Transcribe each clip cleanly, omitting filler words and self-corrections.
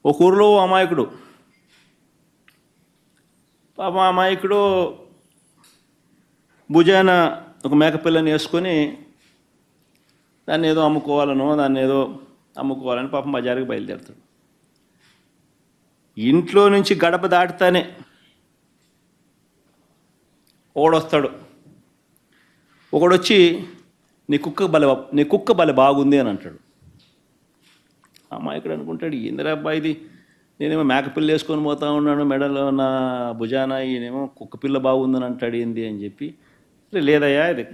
ఒక ఊరిలో అమాయకుడు, పాపం అమాయకుడు భుజాన ఒక మేకపిల్లని వేసుకొని దాన్ని ఏదో అమ్ముకోవాలని పాపం బజారుకి బయలుదేరుతాడు. ఇంట్లో నుంచి గడప దాటుతానే ఒకడొస్తాడు. ఒకడొచ్చి నీ కుక్క బలే బాగుంది అని అంటాడు. అమాయకుడు అనుకుంటాడు, ఏందిరా అబ్బాయి ఇది, నేనేమో మేకపిల్ల వేసుకొని పోతా ఉన్నాను, మెడలో నా భుజాన, ఈయనేమో కుక్కపిల్ల బాగుందని అంటాడు ఏంది అని చెప్పి, లేదయ్యా ఇది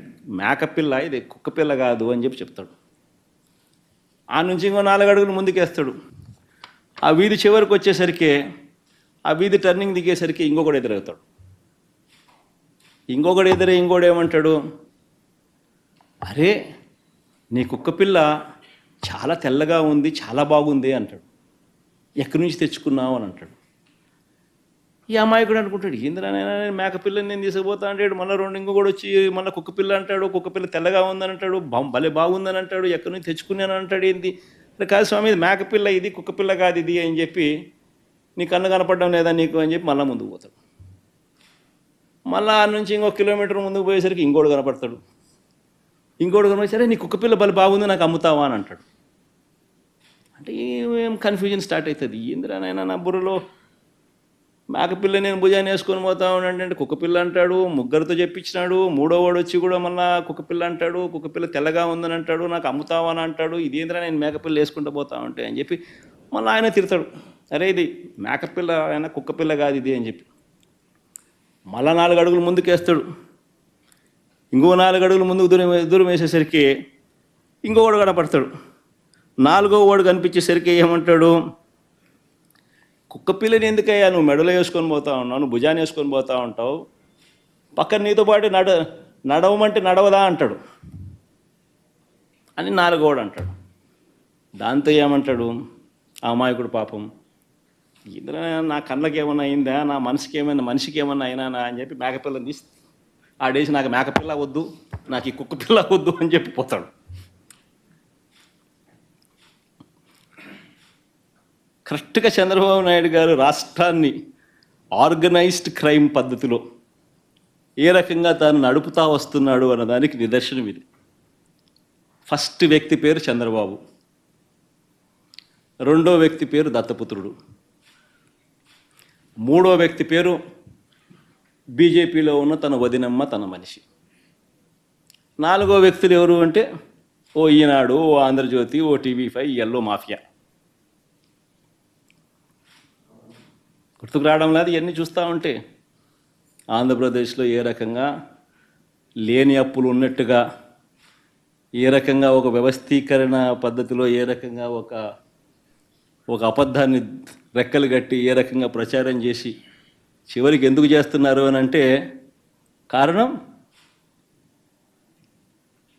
మేకపిల్ల, ఇది కుక్కపిల్ల కాదు అని చెప్పి చెప్తాడు. ఆ నుంచి ఇంకో 4 అడుగులు ముందుకేస్తాడు. ఆ వీధి చివరికి వచ్చేసరికి, ఆ వీధి టర్నింగ్ దిగేసరికి ఇంకొకడు ఎదురవుతాడు. ఇంకోడు ఏమంటాడు, అరే నీ కుక్కపిల్ల చాలా తెల్లగా ఉంది, చాలా బాగుంది అంటాడు. ఎక్కడి నుంచి తెచ్చుకున్నావు అని అంటాడు. ఈ అమాయకుడు అనుకుంటాడు, ఏందిరా నేను మేకపిల్లని నేను తీసుకుపోతా అంటాడు. మళ్ళీ ఇంకొకడు వచ్చి మళ్ళీ కుక్కపిల్ల అంటాడు. కుక్కపిల్ల తెల్లగా ఉందని అంటాడు, భలే బాగుందని అంటాడు, ఎక్కడి నుంచి తెచ్చుకున్నాను అంటాడు. ఏంది కాదు స్వామి, ఇది మేకపిల్ల, ఇది కుక్కపిల్ల కాదు ఇది అని చెప్పి, నీ కన్ను కనపడడం లేదా నీకు అని చెప్పి మళ్ళీ ముందుకు పోతాడు. మళ్ళీ ఆ నుంచి ఇంకో కిలోమీటర్ ముందుకు పోయేసరికి ఇంకోడు కనపడతాడు. ఇంకోడు కనిపించారే నీ కుక్కపిల్ల బలి బాగుంది, నాకు అమ్ముతావా అని అంటాడు. అంటే ఏం కన్ఫ్యూజన్ స్టార్ట్ అవుతుంది. ఏందిరా నాయన నా బుర్రలో, మేకపిల్ల నేను భుజాన్ని వేసుకొని పోతా ఉన్నాడంటే కుక్కపిల్ల అంటాడు, ముగ్గురితో చెప్పించినాడు, 3వ వాడు వచ్చి కూడా మళ్ళీ కుక్కపిల్ల అంటాడు, కుక్కపిల్ల తెల్లగా ఉందని అంటాడు, నాకు అమ్ముతావా అని అంటాడు. ఇదేంద్రా నేను మేకపిల్ల వేసుకుంటూ పోతా ఉంటే అని చెప్పి మళ్ళీ ఆయన తిడతాడు, అరే ఇది మేకపిల్ల ఆయన కుక్కపిల్ల కాదు ఇది అని చెప్పి మళ్ళీ 4 అడుగులు ముందుకేస్తాడు. ఇంకో 4 అడుగులు ముందుకు దూరం వేసేసరికి ఇంకొకడు కనపడతాడు. 4వ వాడు కనిపించేసరికి ఏమంటాడు, కుక్కపిల్లని ఎందుకయ్యా నువ్వు మెడలో వేసుకొని పోతా ఉన్నావు, నువ్వు భుజాన్ని వేసుకొని పోతా ఉంటావు, పక్కన నీతో పాటు నడవమంటే నడవదా అంటాడు అని 4వ వాడు అంటాడు. దాంతో ఏమంటాడు ఆ అమాయకుడు, పాపం ఇందులో నా కళ్ళకి ఏమన్నా అయిందా, నా మనిషికి ఏమన్నా అయినా అని చెప్పి మేకపిల్లని తీసి ఆడేసి, నాకు మేకపిల్ల వద్దు, నాకు ఈ కుక్కపిల్ల వద్దు అని చెప్పి పోతాడు. కరెక్ట్గా చంద్రబాబు నాయుడు గారు రాష్ట్రాన్ని ఆర్గనైజ్డ్ క్రైమ్ పద్ధతిలో ఏ రకంగా తాను నడుపుతా వస్తున్నాడు అన్నదానికి నిదర్శనం ఇది. ఫస్ట్ వ్యక్తి పేరు చంద్రబాబు, 2వ వ్యక్తి పేరు దత్తపుత్రుడు, 3వ వ్యక్తి పేరు బీజేపీలో ఉన్న తన వదినమ్మ, తన మనిషి, 4వ వ్యక్తులు ఎవరు అంటే ఓ ఈనాడు, ఓ ఆంధ్రజ్యోతి, ఓ టీవీ5, ఎల్లో మాఫియా. గుర్తుకు రావడం లేదు ఇవన్నీ చూస్తూ ఉంటే. ఆంధ్రప్రదేశ్లో ఏ రకంగా లేని అప్పులు ఉన్నట్టుగా, ఏ రకంగా ఒక వ్యవస్థీకరణ పద్ధతిలో, ఏ రకంగా ఒక అబద్ధాన్ని రెక్కలు కట్టి ఏ రకంగా ప్రచారం చేసి చివరికి ఎందుకు చేస్తున్నారు అని అంటే కారణం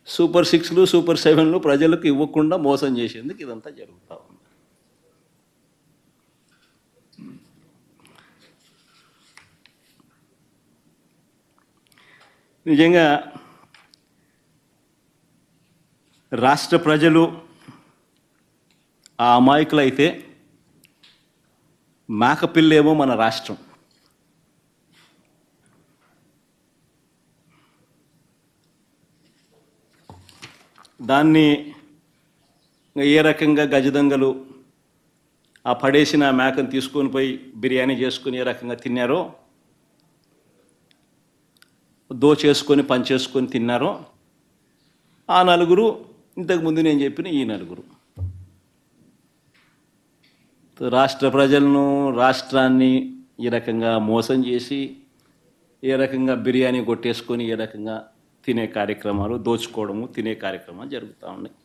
సూపర్ 6లు, సూపర్ 7లు ప్రజలకు ఇవ్వకుండా మోసం చేసేందుకు ఇదంతా జరుగుతూ ఉంది. నిజంగా రాష్ట్ర ప్రజలు ఆ అమాయకులైతే, మేకపిల్లేమో మన రాష్ట్రం. దాన్ని ఏ రకంగా గజదొంగలు ఆ పడేసిన మేకను తీసుకొని పోయి బిర్యానీ చేసుకొని ఏ రకంగా తిన్నారో, దోచేసుకొని పంచేసుకొని తిన్నారో, ఆ 4 ఇంతకుముందు నేను చెప్పిన ఈ 4 రాష్ట్ర ప్రజలను, రాష్ట్రాన్ని ఈ రకంగా మోసం చేసి, ఏ రకంగా బిర్యానీ కొట్టేసుకొని ఏ రకంగా తినే కార్యక్రమాలు, దోచుకోవడము, తినే కార్యక్రమాలు జరుగుతూ ఉన్నాయి.